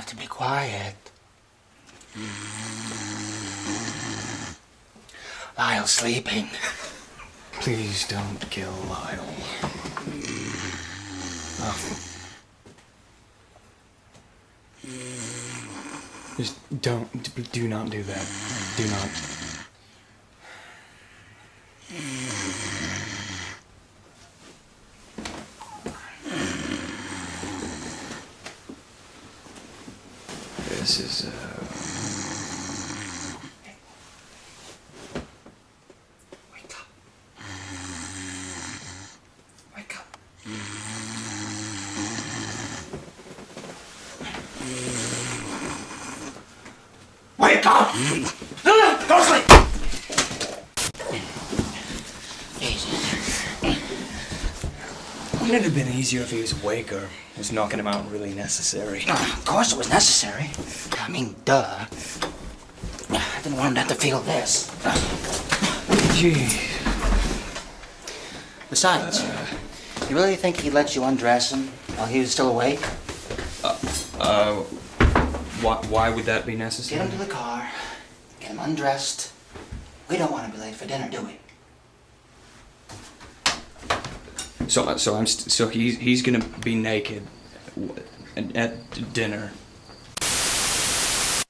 have to be quiet. Lyle's sleeping. Please don't kill Lyle. Oh. Just do not do that. Do not. This is, Wake up. Wake up. Wake up! Go to sleep! Wouldn't it have been easier if he was awake, or was knocking him out really necessary? Of course it was necessary. I mean, duh. I didn't want him to have to feel this. Gee. Besides, you really think he let you undress him while he was still awake? Why would that be necessary? Get him to the car, get him undressed. We don't want to be late for dinner, do we? So he's gonna be naked at dinner